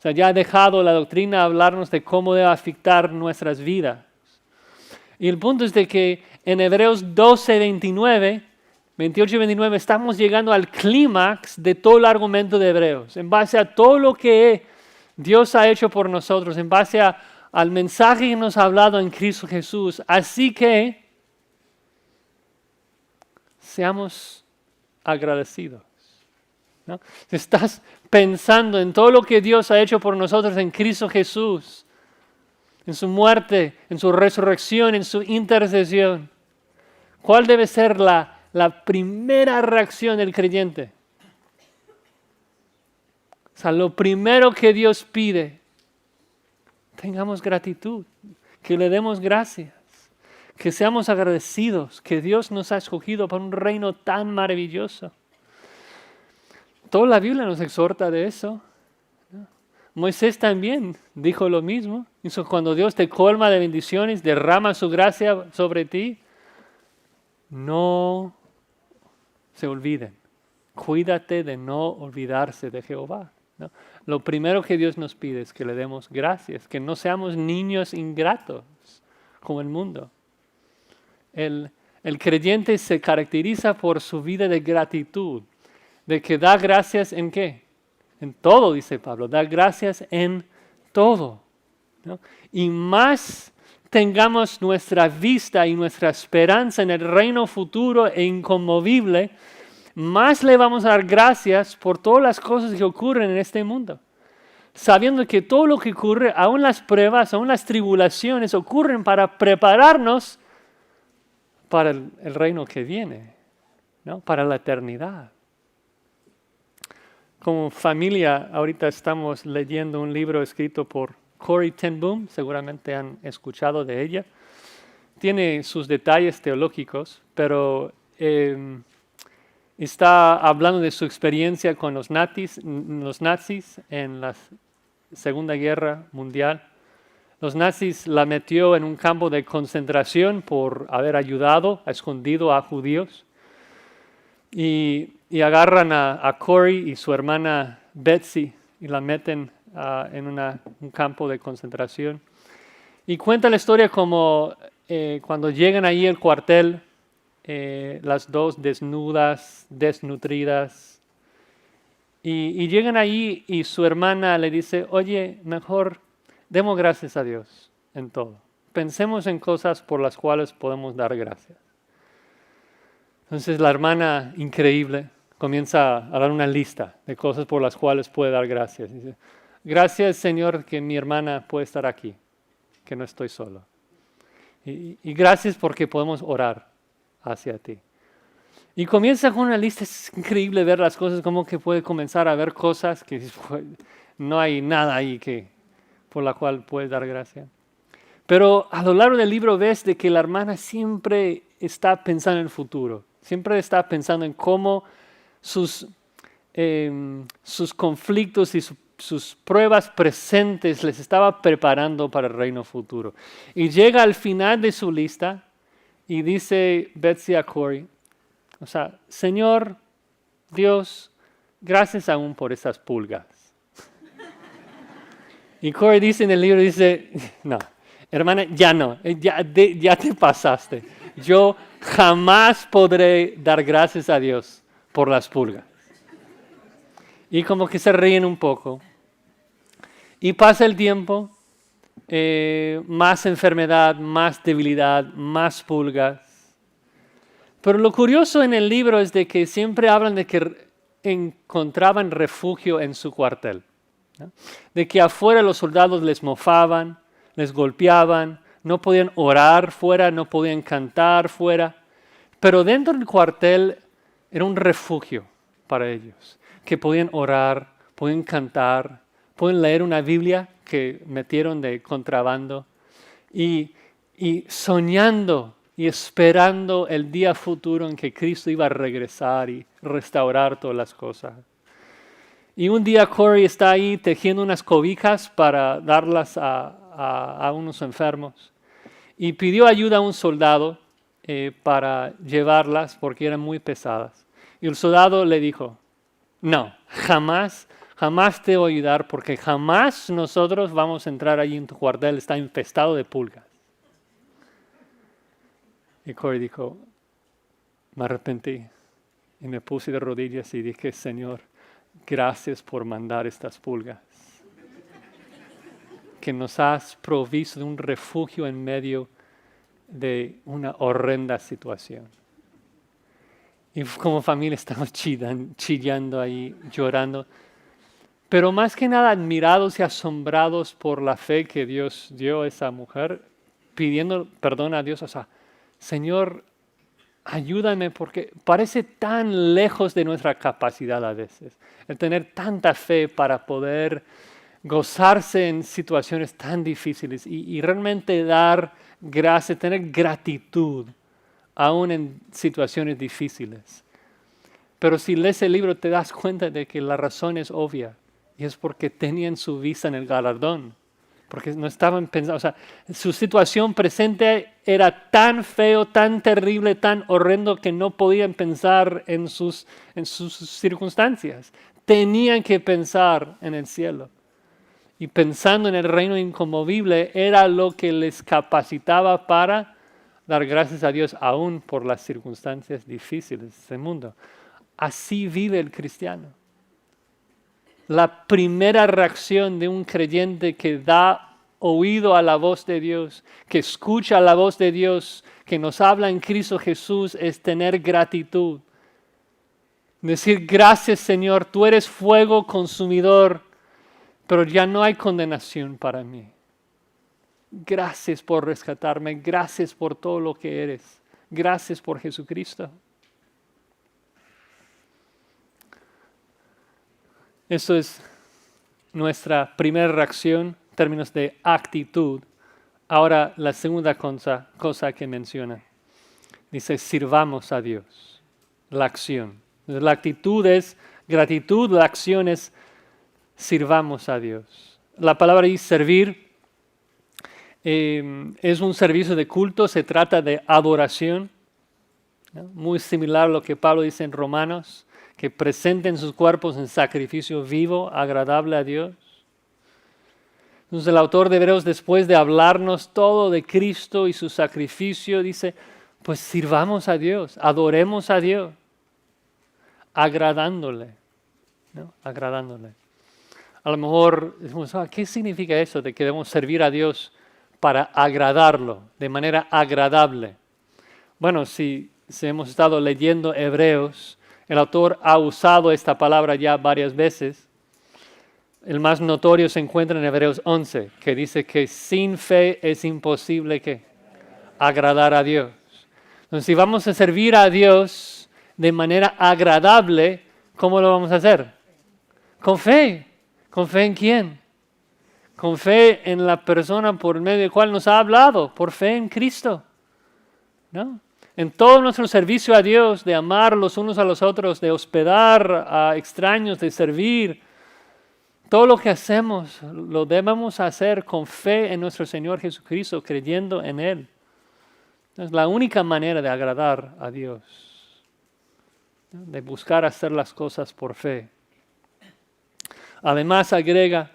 Ya ha dejado la doctrina hablarnos de cómo debe afectar nuestras vidas. Y el punto es de que en Hebreos 12, 28 y 29 estamos llegando al clímax de todo el argumento de Hebreos. En base a todo lo que Dios ha hecho por nosotros, en base a al mensaje que nos ha hablado en Cristo Jesús. Así que seamos agradecidos, ¿no? Si estás pensando en todo lo que Dios ha hecho por nosotros en Cristo Jesús, en su muerte, en su resurrección, en su intercesión, ¿cuál debe ser la primera reacción del creyente? O sea, lo primero que Dios pide, tengamos gratitud, que le demos gracias, que seamos agradecidos, que Dios nos ha escogido para un reino tan maravilloso. Toda la Biblia nos exhorta de eso, ¿no? Moisés también dijo lo mismo. Dijo, cuando Dios te colma de bendiciones, derrama su gracia sobre ti, no se olviden. Cuídate de no olvidarse de Jehová, ¿no? Lo primero que Dios nos pide es que le demos gracias, que no seamos niños ingratos como el mundo. El creyente se caracteriza por su vida de gratitud, de que da gracias en qué? En todo, dice Pablo, da gracias en todo, ¿no? Y más tengamos nuestra vista y nuestra esperanza en el reino futuro e inconmovible, más le vamos a dar gracias por todas las cosas que ocurren en este mundo. Sabiendo que todo lo que ocurre, aun las pruebas, aun las tribulaciones, ocurren para prepararnos para el reino que viene, ¿no? Para la eternidad. Como familia, ahorita estamos leyendo un libro escrito por Corrie ten Boom, seguramente han escuchado de ella. Tiene sus detalles teológicos, pero está hablando de su experiencia con los nazis en la Segunda Guerra Mundial. Los nazis la metió en un campo de concentración por haber ayudado, escondido a judíos. Y agarran a Corrie y su hermana Betsy y la meten en un campo de concentración. Y cuenta la historia como cuando llegan ahí al cuartel, las dos desnudas, desnutridas. Y llegan ahí y su hermana le dice, oye, mejor demos gracias a Dios en todo. Pensemos en cosas por las cuales podemos dar gracias. Entonces la hermana, increíble, comienza a dar una lista de cosas por las cuales puede dar gracias. Dice, gracias, Señor, que mi hermana puede estar aquí, que no estoy solo. Y gracias porque podemos orar hacia ti. Y comienza con una lista. Es increíble ver las cosas, como que puede comenzar a ver cosas que no hay nada ahí por la cual puedes dar gracias. Pero a lo largo del libro ves de que la hermana siempre está pensando en el futuro. Siempre está pensando en cómo sus conflictos y sus pruebas presentes les estaba preparando para el reino futuro. Y llega al final de su lista y dice Betsy a Corrie, o sea, Señor, Dios, gracias aún por esas pulgas. Y Corrie dice en el libro, dice, no, hermana, ya no, ya te pasaste. Yo jamás podré dar gracias a Dios por las pulgas. Y como que se ríen un poco. Y pasa el tiempo, más enfermedad, más debilidad, más pulgas. Pero lo curioso en el libro es de que siempre hablan de que encontraban refugio en su cuartel, ¿no? De que afuera los soldados les mofaban, les golpeaban, no podían orar fuera, no podían cantar fuera. Pero dentro del cuartel era un refugio para ellos, que podían orar, podían cantar, podían leer una Biblia que metieron de contrabando y soñando y esperando el día futuro en que Cristo iba a regresar y restaurar todas las cosas. Y un día Corrie está ahí tejiendo unas cobijas para darlas a unos enfermos y pidió ayuda a un soldado para llevarlas porque eran muy pesadas. Y el soldado le dijo, no, jamás te voy a ayudar porque jamás nosotros vamos a entrar allí en tu cuartel, está infestado de pulgas. Y Corrie dijo, me arrepentí y me puse de rodillas y dije, Señor, gracias por mandar estas pulgas. porque nos has provisto de un refugio en medio de una horrenda situación. Y como familia estamos chillando ahí, llorando. Pero más que nada admirados y asombrados por la fe que Dios dio a esa mujer, pidiendo perdón a Dios. O sea, Señor, ayúdame porque parece tan lejos de nuestra capacidad a veces. El tener tanta fe para poder gozarse en situaciones tan difíciles y realmente dar gracias, tener gratitud aún en situaciones difíciles. Pero si lees el libro te das cuenta de que la razón es obvia y es porque tenían su vista en el galardón. Porque no estaban pensando, o sea, su situación presente era tan feo, tan terrible, tan horrendo que no podían pensar en sus circunstancias. Tenían que pensar en el cielo. Y pensando en el reino inconmovible era lo que les capacitaba para dar gracias a Dios aún por las circunstancias difíciles de este mundo. Así vive el cristiano. La primera reacción de un creyente que da oído a la voz de Dios, que escucha la voz de Dios, que nos habla en Cristo Jesús, es tener gratitud. Decir, gracias Señor, tú eres fuego consumidor, pero ya no hay condenación para mí. Gracias por rescatarme, gracias por todo lo que eres, gracias por Jesucristo. Eso es nuestra primera reacción en términos de actitud. Ahora la segunda cosa que menciona. Dice, sirvamos a Dios. La acción. La actitud es gratitud, la acción es sirvamos a Dios. La palabra dice servir. Es un servicio de culto, se trata de adoración. ¿No? Muy similar a lo que Pablo dice en Romanos, que presenten sus cuerpos en sacrificio vivo, agradable a Dios. Entonces el autor de Hebreos, después de hablarnos todo de Cristo y su sacrificio, dice, pues sirvamos a Dios, adoremos a Dios, agradándole, ¿no? Agradándole. A lo mejor decimos, ¿qué significa eso de que debemos servir a Dios para agradarlo, de manera agradable? Bueno, si hemos estado leyendo Hebreos, el autor ha usado esta palabra ya varias veces. El más notorio se encuentra en Hebreos 11, que dice que sin fe es imposible ¿qué? Agradar a Dios. Entonces, si vamos a servir a Dios de manera agradable, ¿cómo lo vamos a hacer? Con fe. ¿Con fe en quién? Con fe en la persona por medio de la cual nos ha hablado, por fe en Cristo, ¿no? En todo nuestro servicio a Dios, de amar los unos a los otros, de hospedar a extraños, de servir, todo lo que hacemos lo debemos hacer con fe en nuestro Señor Jesucristo, creyendo en Él. Es la única manera de agradar a Dios, ¿no? De buscar hacer las cosas por fe. Además agrega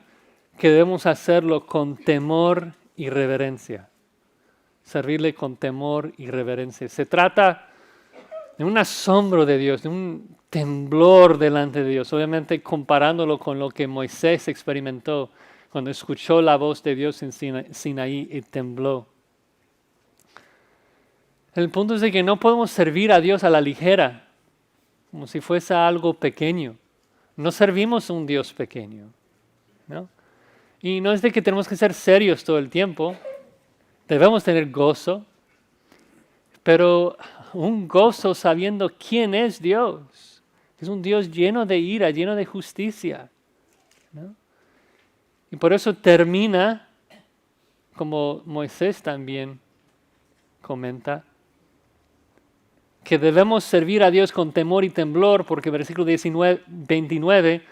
que debemos hacerlo con temor y reverencia. Servirle con temor y reverencia. Se trata de un asombro de Dios, de un temblor delante de Dios. Obviamente comparándolo con lo que Moisés experimentó cuando escuchó la voz de Dios en Sinaí y tembló. El punto es de que no podemos servir a Dios a la ligera, como si fuese algo pequeño. No servimos a un Dios pequeño, ¿no? Y no es de que tenemos que ser serios todo el tiempo. Debemos tener gozo, pero un gozo sabiendo quién es Dios. Es un Dios lleno de ira, lleno de justicia, ¿no? Y por eso termina, como Moisés también comenta, que debemos servir a Dios con temor y temblor, porque versículo 29,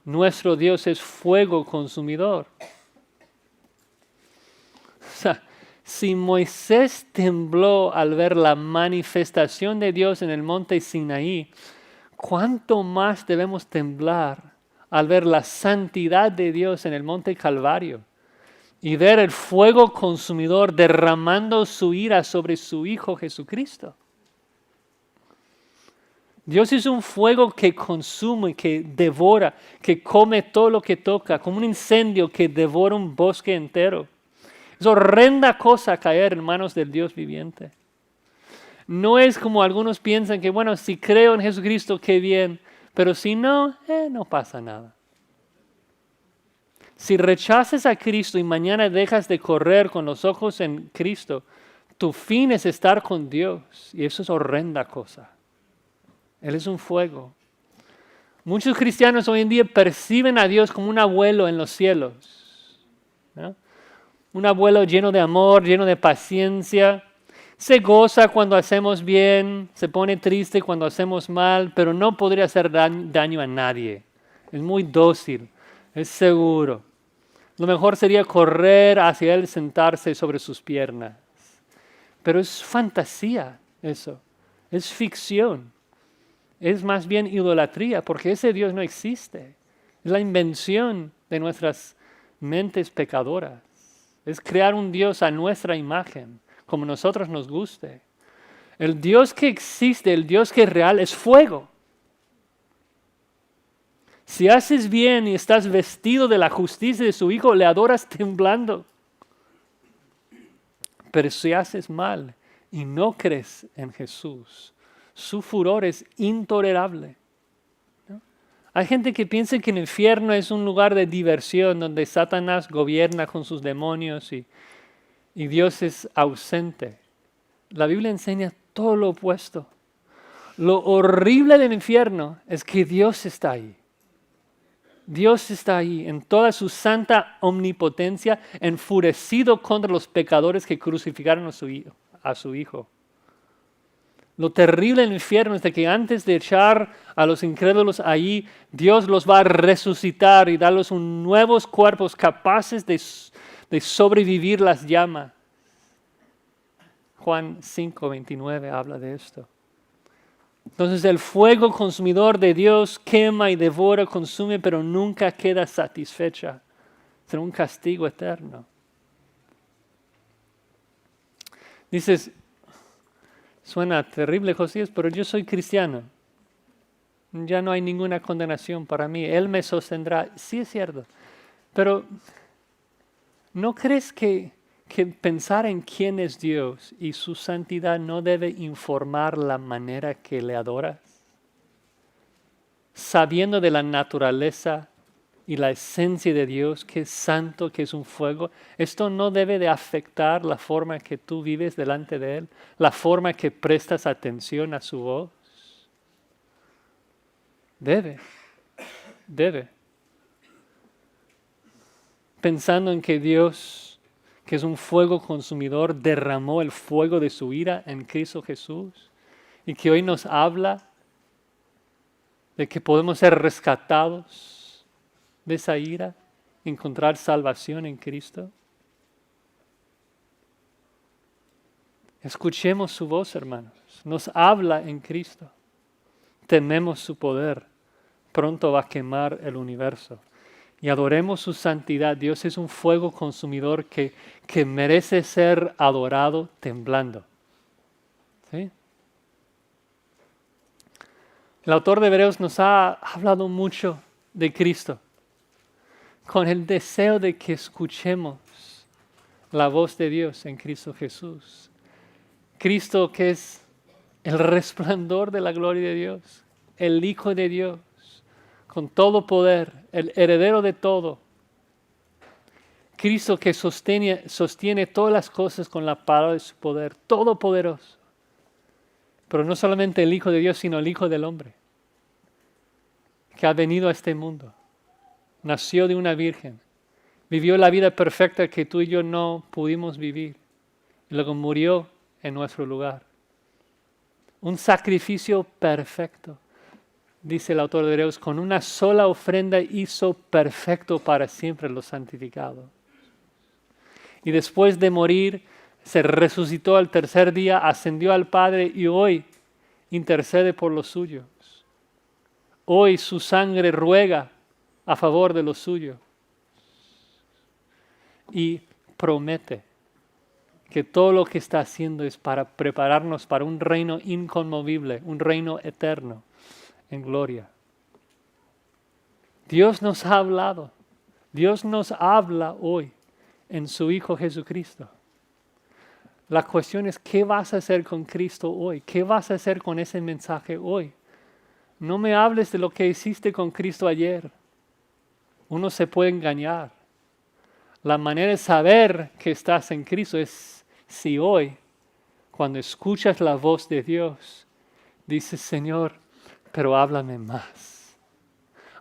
nuestro Dios es fuego consumidor. O sea, si Moisés tembló al ver la manifestación de Dios en el monte Sinaí, ¿cuánto más debemos temblar al ver la santidad de Dios en el monte Calvario y ver el fuego consumidor derramando su ira sobre su Hijo Jesucristo? Dios es un fuego que consume, que devora, que come todo lo que toca, como un incendio que devora un bosque entero. Es horrenda cosa caer en manos del Dios viviente. No es como algunos piensan que, bueno, si creo en Jesucristo, qué bien, pero si no, no pasa nada. Si rechazas a Cristo y mañana dejas de correr con los ojos en Cristo, tu fin es estar con Dios y eso es horrenda cosa. Él es un fuego. Muchos cristianos hoy en día perciben a Dios como un abuelo en los cielos, ¿no? Un abuelo lleno de amor, lleno de paciencia. Se goza cuando hacemos bien, se pone triste cuando hacemos mal, pero no podría hacer daño a nadie. Es muy dócil, es seguro. Lo mejor sería correr hacia Él, sentarse sobre sus piernas. Pero es fantasía eso, es ficción. Es más bien idolatría, porque ese Dios no existe. Es la invención de nuestras mentes pecadoras. Es crear un Dios a nuestra imagen, como nosotros nos guste. El Dios que existe, el Dios que es real, es fuego. Si haces bien y estás vestido de la justicia de su Hijo, le adoras temblando. Pero si haces mal y no crees en Jesús, su furor es intolerable. ¿No? Hay gente que piensa que el infierno es un lugar de diversión donde Satanás gobierna con sus demonios y Dios es ausente. La Biblia enseña todo lo opuesto. Lo horrible del infierno es que Dios está ahí. Dios está ahí en toda su santa omnipotencia, enfurecido contra los pecadores que crucificaron a su Hijo. Lo terrible del infierno es de que antes de echar a los incrédulos allí, Dios los va a resucitar y darles nuevos cuerpos capaces de sobrevivir las llamas. Juan 5:29 habla de esto. Entonces el fuego consumidor de Dios quema y devora, consume, pero nunca queda satisfecha. Será un castigo eterno. Dices, suena terrible, Josías, pero yo soy cristiano. Ya no hay ninguna condenación para mí. Él me sostendrá. Sí es cierto. Pero ¿no crees que pensar en quién es Dios y su santidad no debe informar la manera que le adoras? Sabiendo de la naturaleza y la esencia de Dios, que es santo, que es un fuego, esto no debe de afectar la forma que tú vives delante de Él, la forma que prestas atención a su voz. Debe. Pensando en que Dios, que es un fuego consumidor, derramó el fuego de su ira en Cristo Jesús y que hoy nos habla de que podemos ser rescatados de esa ira, encontrar salvación en Cristo. Escuchemos su voz, hermanos. Nos habla en Cristo. Tememos su poder. Pronto va a quemar el universo. Y adoremos su santidad. Dios es un fuego consumidor que merece ser adorado temblando. ¿Sí? El autor de Hebreos nos ha hablado mucho de Cristo, con el deseo de que escuchemos la voz de Dios en Cristo Jesús. Cristo que es el resplandor de la gloria de Dios, el Hijo de Dios, con todo poder, el heredero de todo. Cristo que sostiene todas las cosas con la palabra de su poder, todopoderoso. Pero no solamente el Hijo de Dios, sino el Hijo del Hombre, que ha venido a este mundo. Nació de una virgen, vivió la vida perfecta que tú y yo no pudimos vivir, y luego murió en nuestro lugar. Un sacrificio perfecto, dice el autor de Hebreos, con una sola ofrenda hizo perfecto para siempre los santificados. Y después de morir, se resucitó al tercer día, ascendió al Padre y hoy intercede por los suyos. Hoy su sangre ruega a favor de los suyos. Y promete que todo lo que está haciendo es para prepararnos para un reino inconmovible, un reino eterno, en gloria. Dios nos ha hablado. Dios nos habla hoy en su Hijo Jesucristo. La cuestión es, ¿qué vas a hacer con Cristo hoy? ¿Qué vas a hacer con ese mensaje hoy? No me hables de lo que hiciste con Cristo ayer. Uno se puede engañar. La manera de saber que estás en Cristo es si hoy, cuando escuchas la voz de Dios, dices, Señor, pero háblame más.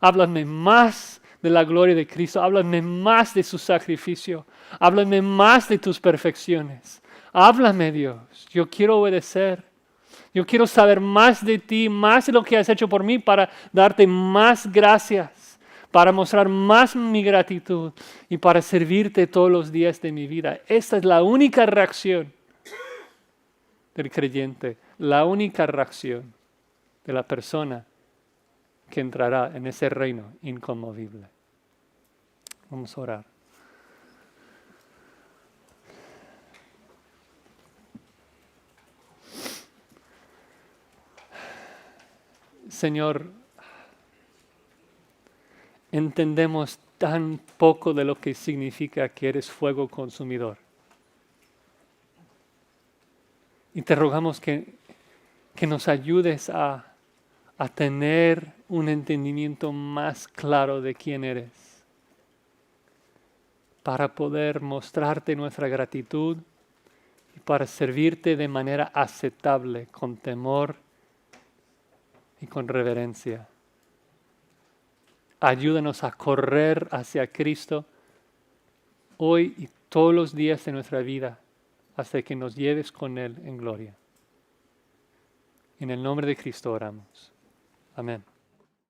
Háblame más de la gloria de Cristo. Háblame más de su sacrificio. Háblame más de tus perfecciones. Háblame, Dios. Yo quiero obedecer. Yo quiero saber más de ti, más de lo que has hecho por mí para darte más gracias, para mostrar más mi gratitud y para servirte todos los días de mi vida. Esta es la única reacción del creyente, la única reacción de la persona que entrará en ese reino inconmovible. Vamos a orar. Señor, entendemos tan poco de lo que significa que eres fuego consumidor. Y te rogamos que nos ayudes a tener un entendimiento más claro de quién eres, para poder mostrarte nuestra gratitud y para servirte de manera aceptable, con temor y con reverencia. Ayúdanos a correr hacia Cristo hoy y todos los días de nuestra vida hasta que nos lleves con Él en gloria. En el nombre de Cristo oramos. Amén.